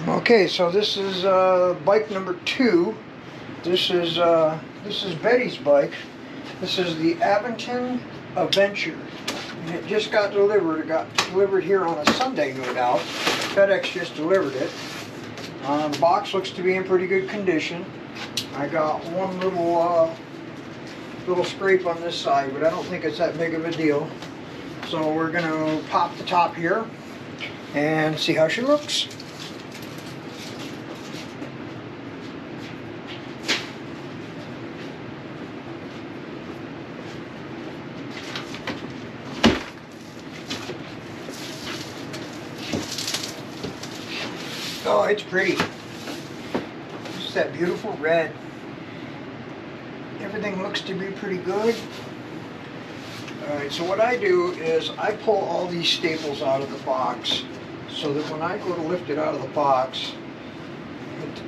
Okay, so this is bike number 2. This is Betty's bike. This is the Aventon Aventure, and it just got delivered. It got delivered here on a Sunday, no doubt. FedEx just delivered it. The box looks to be in pretty good condition. I got one little scrape on this side, but I don't think it's that big of a deal. So we're gonna pop the top here and see how she looks. Oh, it's pretty. Just that beautiful red. Everything looks to be pretty good. Alright, so what I do is I pull all these staples out of the box so that when I go to lift it out of the box,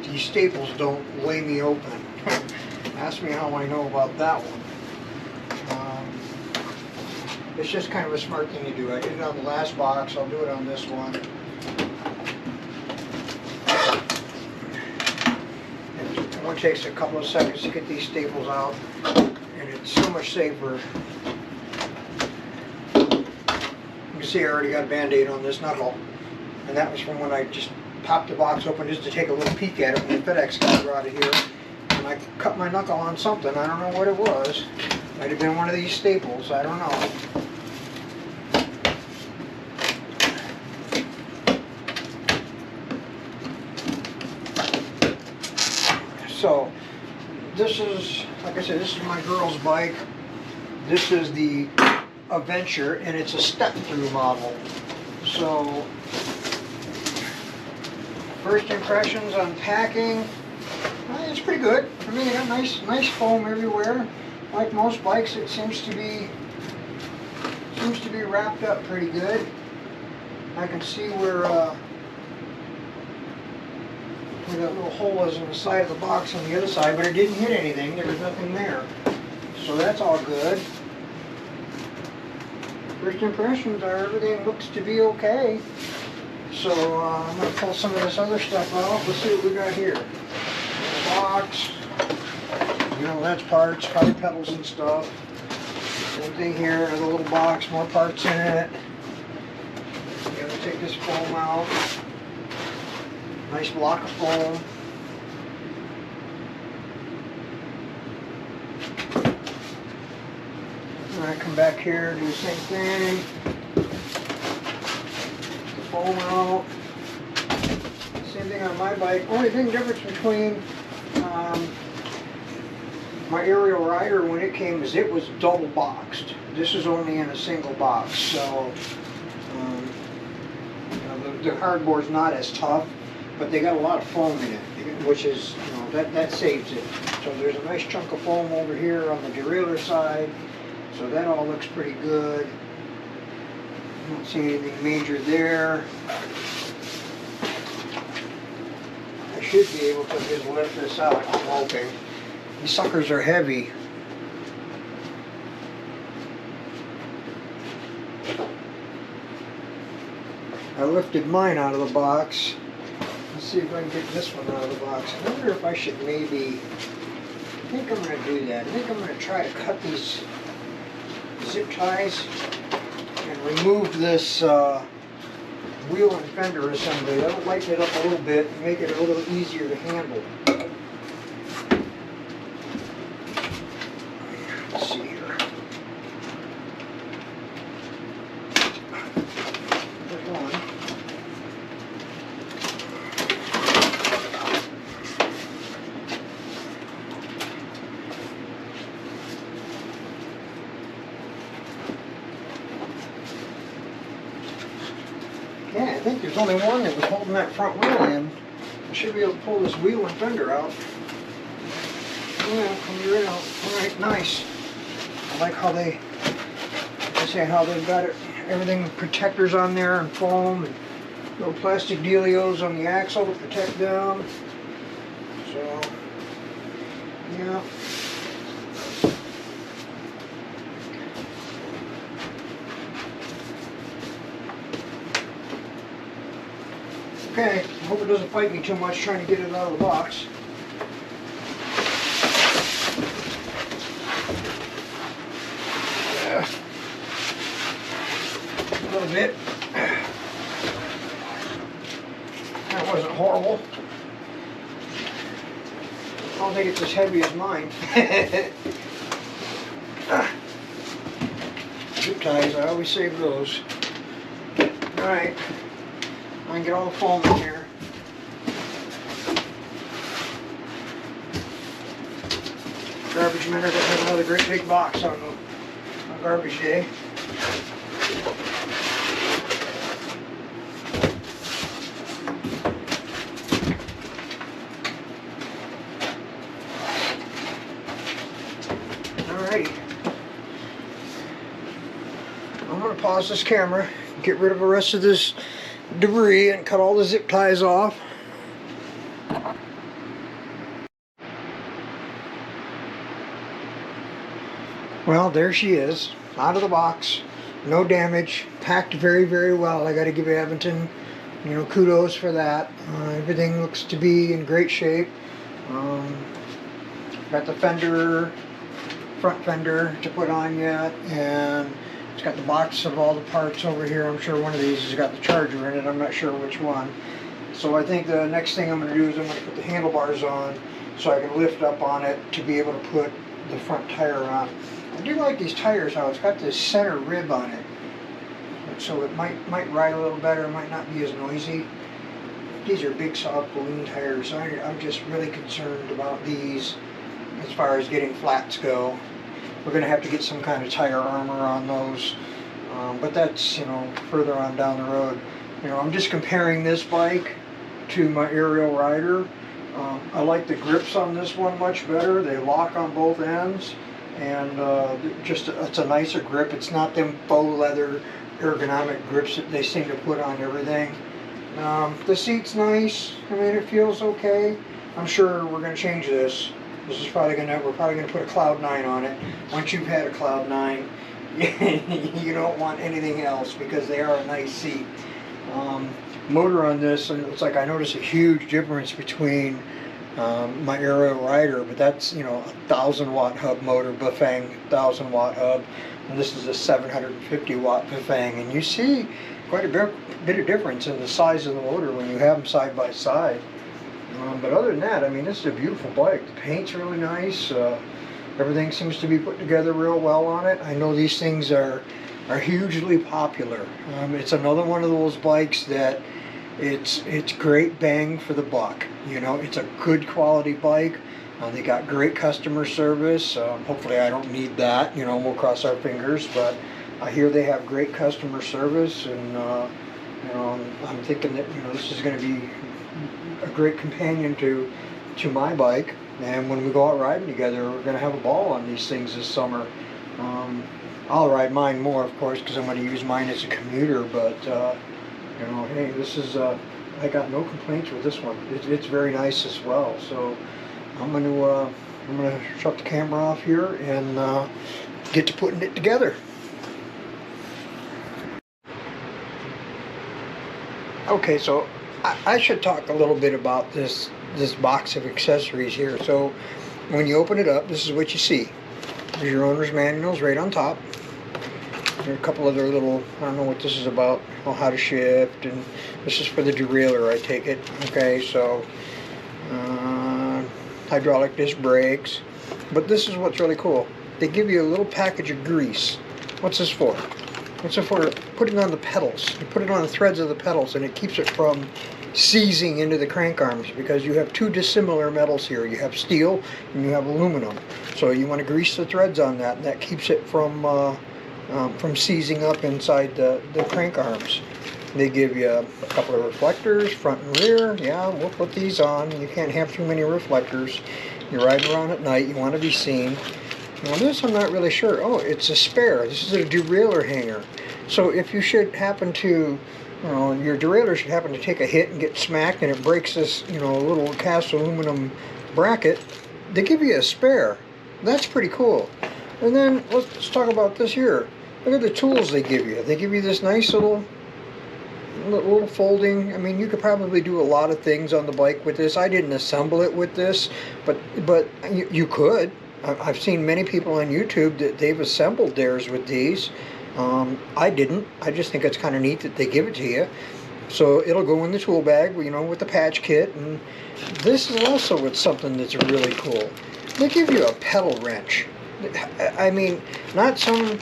these staples don't lay me open. Ask me how I know about that one. It's just kind of a smart thing to do. I did it on the last box, I'll do it on this one. It only takes a couple of seconds to get these staples out, and it's so much safer. You can see I already got a band-aid on this knuckle, and that was from when I just popped the box open just to take a little peek at it when the FedEx guy brought it here. And I cut my knuckle on something, I don't know what it was. Might have been one of these staples, I don't know. So, this is, like I said, this is my girl's bike. This is the Aventure, and it's a step-through model. So, first impressions on packing, it's pretty good. I mean, it got nice foam everywhere. Like most bikes, it seems to be wrapped up pretty good. I can see where that little hole is in the side of the box on the other side, but it didn't hit anything. There was nothing there. So that's all good. First impressions are everything looks to be okay. So I'm going to pull some of this other stuff out. Let's see what we got here. The box. You know, that's parts, power pedals and stuff. Same thing here, another little box, more parts in it. I'm going to take this foam out. Nice block of foam. And I come back here, do the same thing. The foam out. Same thing on my bike. Only thing difference between my aerial rider when it came is it was double boxed. This is only in a single box, so you know, the hardboard's not as tough, but they got a lot of foam in it, which is, you know, that saves it. So there's a nice chunk of foam over here on the derailleur side, so that all looks pretty good. Don't see anything major there. I should be able to just lift this out, I'm hoping. These suckers are heavy. I lifted mine out of the box. Let's see if I can get this one out of the box. I wonder if I should maybe, I think I'm going to do that. I think I'm going to try to cut these zip ties and remove this wheel and fender assembly. That'll lighten it up a little bit and make it a little easier to handle. Let's see here. There's one. Yeah, I think there's only one that was holding that front wheel in. I should be able to pull this wheel and fender out. Yeah, come right out. Alright, nice. I like how they've got it, everything, protectors on there and foam and little plastic dealios on the axle to protect them. So, yeah. Okay, I hope it doesn't fight me too much trying to get it out of the box. A little bit. That wasn't horrible. I don't think it's as heavy as mine. Zip ties, I always save those. Alright, I can get all the foam in here. Garbage men are going to have another great big box on garbage day. Alrighty. I'm going to pause this camera, get rid of the rest of this debris and cut all the zip ties off. Well, there she is, out of the box, no damage, packed very, very well. I got to give Aventon, you know, kudos for that. Everything looks to be in great shape. Got the fender, front fender to put on yet, and it's got the box of all the parts over here. I'm sure one of these has got the charger in it. I'm not sure which one. So I think the next thing I'm going to do is I'm going to put the handlebars on so I can lift up on it to be able to put the front tire on. I do like these tires how it's got this center rib on it, so it might ride a little better, might not be as noisy. These are big soft balloon tires, so I'm just really concerned about these as far as getting flats go. We're going to have to get some kind of tire armor on those, but that's, you know, further on down the road. You know, I'm just comparing this bike to my aerial rider. I like the grips on this one much better. They lock on both ends, and just it's a nicer grip. It's not them faux leather ergonomic grips that they seem to put on everything. The seat's nice. I mean, it feels okay. I'm sure we're going to change this. This is probably we're probably gonna put a Cloud 9 on it. Once you've had a Cloud 9, you don't want anything else because they are a nice seat. Motor on this, and it's like I notice a huge difference between my aerial rider, but that's, you know, a 1,000-watt hub motor, Bafang 1,000-watt hub, and this is a 750-watt Bafang, and you see quite a bit of difference in the size of the motor when you have them side by side. But other than that, I mean, this is a beautiful bike. The paint's really nice. Everything seems to be put together real well on it. I know these things are hugely popular. It's another one of those bikes that it's great bang for the buck. You know, it's a good quality bike. They got great customer service. Hopefully I don't need that. You know, we'll cross our fingers. But I hear they have great customer service, and you know, I'm thinking that, you know, this is going to be a great companion to my bike, and when we go out riding together, we're going to have a ball on these things this summer. I'll ride mine more, of course, because I'm going to use mine as a commuter, but you know, hey, this is I got no complaints with this one. It's very nice as well. So I'm going to shut the camera off here and get to putting it together. Okay, so I should talk a little bit about this box of accessories here. So when you open it up, this is what you see. There's your owner's manuals right on top. There are a couple other little, I don't know what this is about, how to shift, and this is for the derailleur, I take it. Okay, so hydraulic disc brakes. But this is what's really cool. They give you a little package of grease. What's this for? It's for putting on the pedals. You put it on the threads of the pedals, and it keeps it from seizing into the crank arms, because you have two dissimilar metals here. You have steel and you have aluminum. So you want to grease the threads on that, and that keeps it from seizing up inside the crank arms. They give you a couple of reflectors, front and rear. Yeah, we'll put these on. You can't have too many reflectors. You're riding around at night, you want to be seen. Now this I'm not really sure. Oh, it's a spare. This is a derailleur hanger. So if you should happen to, you know, your derailleur should happen to take a hit and get smacked and it breaks this, you know, little cast aluminum bracket, they give you a spare. That's pretty cool. And then let's talk about this here. Look at the tools they give you. They give you this nice little little folding. I mean, you could probably do a lot of things on the bike with this. I didn't assemble it with this, but you could. I've seen many people on YouTube that they've assembled theirs with these. I didn't. I just think it's kind of neat that they give it to you. So it'll go in the tool bag, you know, with the patch kit. And this is also with something that's really cool. They give you a pedal wrench. I mean, not some,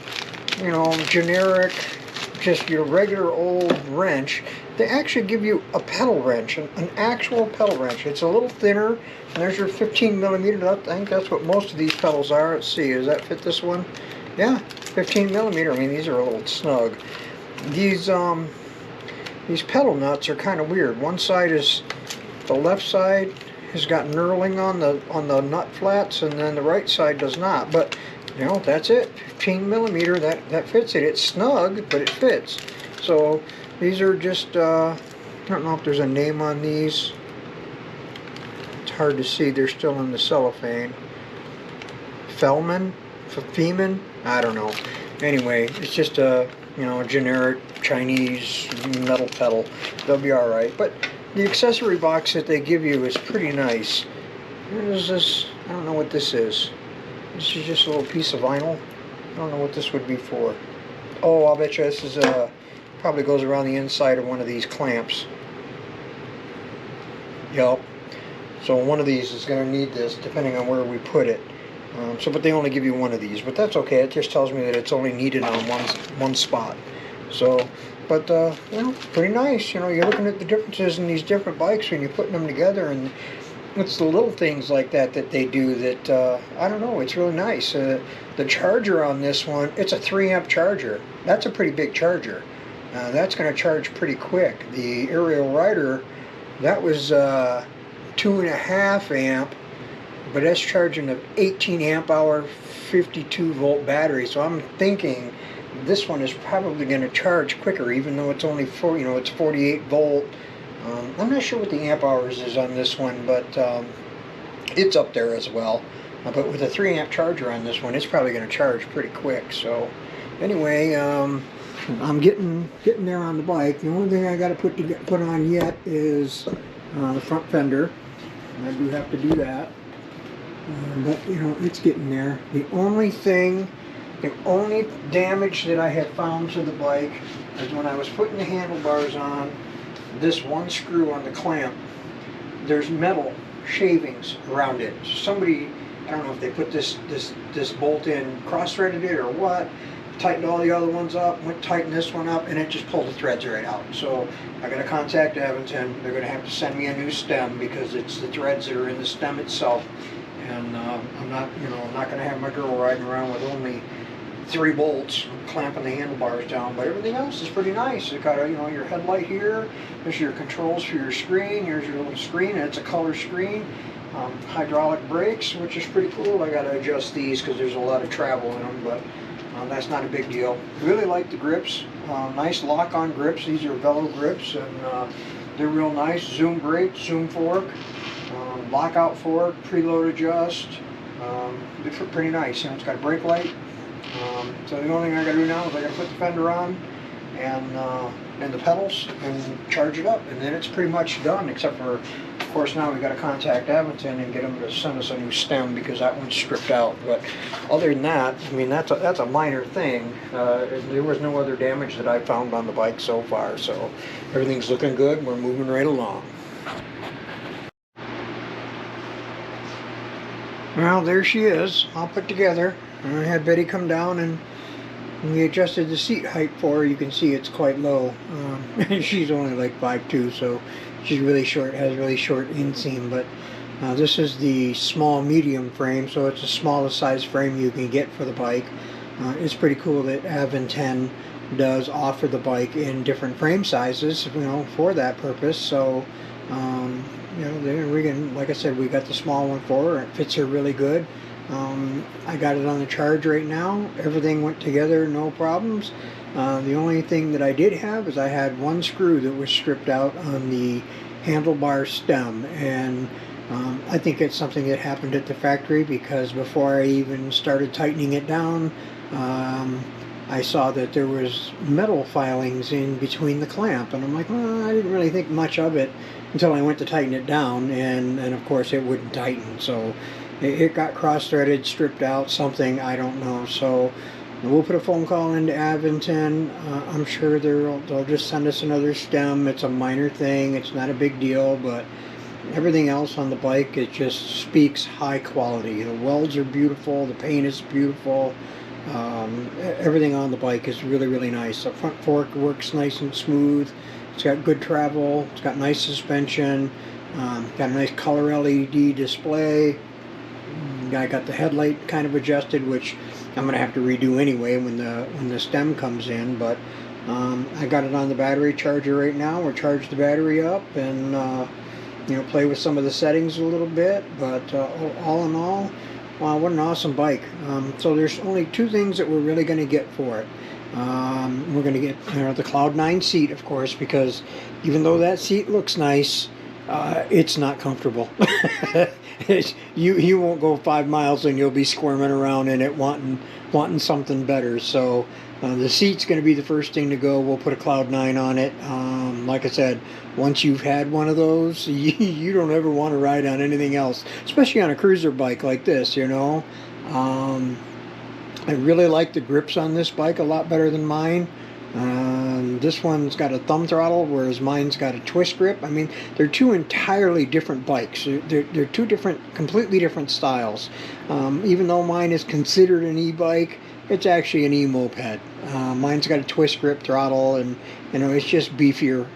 you know, generic, just your regular old wrench. They actually give you a pedal wrench, an actual pedal wrench. It's a little thinner, and there's your 15 millimeter. I think that's what most of these pedals are. Let's see, does that fit this one? Yeah, 15 millimeter. I mean, these are a little snug. These pedal nuts are kind of weird. One side is, the left side has got knurling on the nut flats, and then the right side does not. But you know, that's it. 15 millimeter. That fits it. It's snug, but it fits. So these are just, I don't know if there's a name on these. It's hard to see. They're still in the cellophane. Feldman? Feeman? I don't know. Anyway, it's just a, you know, a generic Chinese metal pedal. They'll be alright. But the accessory box that they give you is pretty nice. What is this? I don't know what this is. This is just a little piece of vinyl. I don't know what this would be for. Oh, I'll bet you this is probably goes around the inside of one of these clamps. Yep. So one of these is going to need this, depending on where we put it. But they only give you one of these, but that's okay. It just tells me that it's only needed on one spot. So, but you know, pretty nice. You know, you're looking at the differences in these different bikes when you're putting them together, and it's the little things like that they do that, I don't know, it's really nice. The charger on this one, it's a 3-amp charger. That's a pretty big charger. That's going to charge pretty quick. The Aerial Rider, that was 2.5 amp, but that's charging an 18 amp hour, 52 volt battery. So I'm thinking this one is probably going to charge quicker, even though it's only it's 48 volt. I'm not sure what the amp hours is on this one, but it's up there as well. But with a 3-amp charger on this one, it's probably going to charge pretty quick. So anyway, I'm getting there on the bike. The only thing I got to put on yet is the front fender. I do have to do that, but you know, it's getting there. The only damage that I have found to the bike is when I was putting the handlebars on. This one screw on the clamp, there's metal shavings around it. So somebody, I don't know if they put this bolt in, cross-threaded it or what, tightened all the other ones up, went tighten this one up, and it just pulled the threads right out. So I got to contact Aventon. They're going to have to send me a new stem because it's the threads that are in the stem itself. And I'm not going to have my girl riding around with only 3 bolts clamping the handlebars down, but everything else is pretty nice. It's got your headlight here. There's your controls for your screen. Here's your little screen, and it's a color screen. Hydraulic brakes, which is pretty cool. I got to adjust these because there's a lot of travel in them, but that's not a big deal. Really like the grips. Nice lock-on grips. These are Velo grips, and they're real nice. Zoom brake, zoom fork, lockout fork, preload adjust. They're pretty nice. It's got a brake light. So the only thing I got to do now is I got to put the fender on and the pedals and charge it up, and then it's pretty much done. Except for, of course, now we got to contact Aventon and get them to send us a new stem because that one's stripped out. But other than that, I mean, that's a minor thing. There was no other damage that I found on the bike so far, so everything's looking good. We're moving right along. Well, there she is, all put together. I had Betty come down and we adjusted the seat height for her. You can see it's quite low. She's only like 5'2", so she's really short, has really short inseam. But this is the small medium frame, so it's the smallest size frame you can get for the bike. It's pretty cool that Aventon does offer the bike in different frame sizes, for that purpose. So we can, like I said, we got the small one for her. It fits her really good. I got it on the charge right now. Everything went together, no problems. The only thing that I did have is I had one screw that was stripped out on the handlebar stem, and I think it's something that happened at the factory because before I even started tightening it down, I saw that there was metal filings in between the clamp, and I'm like, well, I didn't really think much of it until I went to tighten it down, and of course it wouldn't tighten. So it got cross-threaded, stripped out, something, I don't know. So we'll put a phone call into Aventon. I'm sure they'll just send us another stem. It's a minor thing. It's not a big deal, but everything else on the bike, it just speaks high quality. The welds are beautiful. The paint is beautiful. Everything on the bike is really, really nice. The front fork works nice and smooth. It's got good travel. It's got nice suspension. Got a nice color LED display. I got the headlight kind of adjusted, which I'm going to have to redo anyway when the stem comes in. But I got it on the battery charger right now. We'll charge the battery up and play with some of the settings a little bit. But all in all, wow, what an awesome bike. So there's only two things that we're really going to get for it. We're going to get the Cloud 9 seat, of course, because even though that seat looks nice, it's not comfortable. You won't go 5 miles and you'll be squirming around in it wanting something better. So the seat's going to be the first thing to go. We'll put a Cloud 9 on it. Like I said, once you've had one of those, you don't ever want to ride on anything else, especially on a cruiser bike like this, I really like the grips on this bike a lot better than mine. This one's got a thumb throttle, whereas mine's got a twist grip. I mean, they're two entirely different bikes. They're two completely different styles. Even though mine is considered an e-bike, it's actually an e-moped. Mine's got a twist grip throttle, and it's just beefier.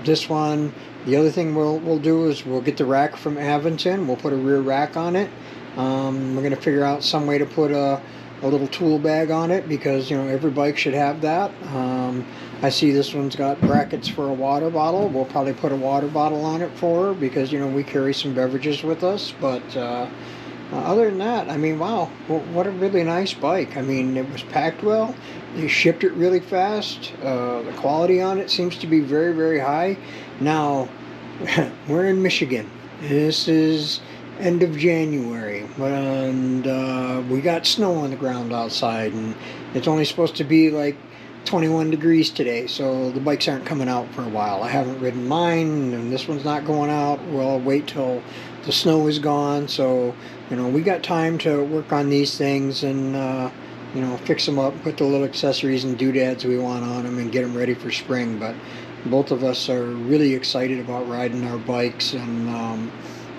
This one, the other thing we'll do is we'll get the rack from Aventon. We'll put a rear rack on it. We're going to figure out some way to put a little tool bag on it, because every bike should have that. I see this one's got brackets for a water bottle. We'll probably put a water bottle on it for her, because we carry some beverages with us. But other than that, I mean, wow, what a really nice bike. I mean, it was packed well. They shipped it really fast. The quality on it seems to be very, very high. Now, we're in Michigan. This is end of January, and we got snow on the ground outside, and it's only supposed to be like 21 degrees today, so the bikes aren't coming out for a while. I haven't ridden mine, and this one's not going out. We'll wait till the snow is gone, so we got time to work on these things and fix them up, put the little accessories and doodads we want on them, and get them ready for spring. But both of us are really excited about riding our bikes, and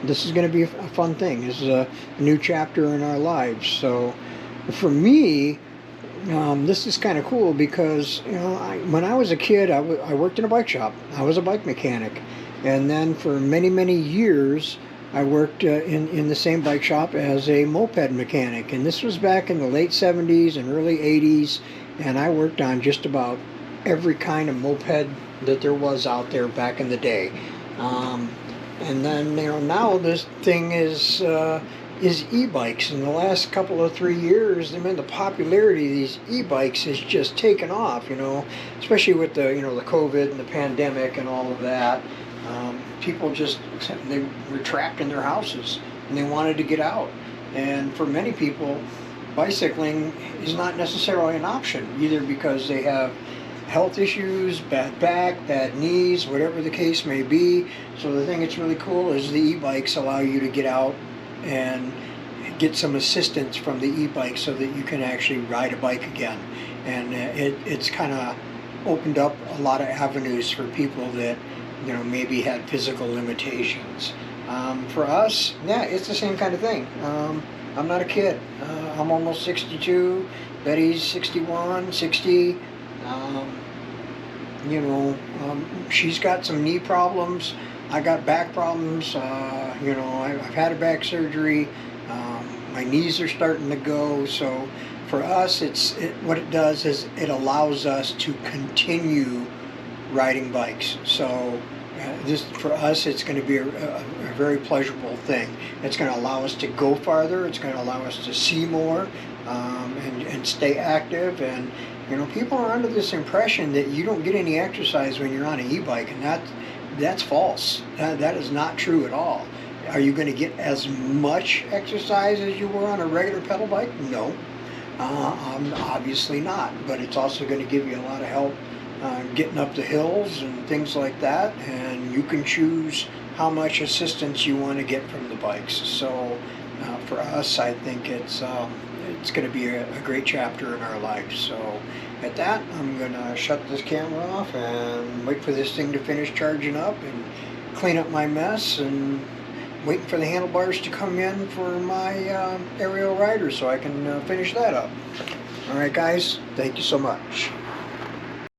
this is going to be a fun thing. This is a new chapter in our lives. So for me, this is kind of cool because, when I was a kid, I worked in a bike shop. I was a bike mechanic. And then for many, many years, I worked in the same bike shop as a moped mechanic. And this was back in the late 70s and early 80s. And I worked on just about every kind of moped that there was out there back in the day. And then, now this thing is e-bikes. In the last couple of 3 years, the popularity of these e-bikes has just taken off, especially with the, the COVID and the pandemic and all of that. People they were trapped in their houses and they wanted to get out. And for many people, bicycling is not necessarily an option, either because they have health issues, bad back, bad knees, whatever the case may be. So the thing that's really cool is the e-bikes allow you to get out and get some assistance from the e-bike so that you can actually ride a bike again. And it's kind of opened up a lot of avenues for people that maybe had physical limitations. For us, yeah, it's the same kind of thing. I'm not a kid. I'm almost 62. Betty's 61, 60. She's got some knee problems. I got back problems. I've had a back surgery. My knees are starting to go. So for us, what it does is it allows us to continue riding bikes. So for us, it's going to be a very pleasurable thing. It's going to allow us to go farther. It's going to allow us to see more and stay active. And people are under this impression that you don't get any exercise when you're on an e-bike, and that's false. That is not true at all. Are you going to get as much exercise as you were on a regular pedal bike? No. Obviously not, but it's also going to give you a lot of help getting up the hills and things like that, and you can choose how much assistance you want to get from the bikes. So for us, I think it's going to be a great chapter in our life. So at that, I'm going to shut this camera off and wait for this thing to finish charging up and clean up my mess, and waiting for the handlebars to come in for my aerial rider so I can finish that up. Alright guys, thank you so much.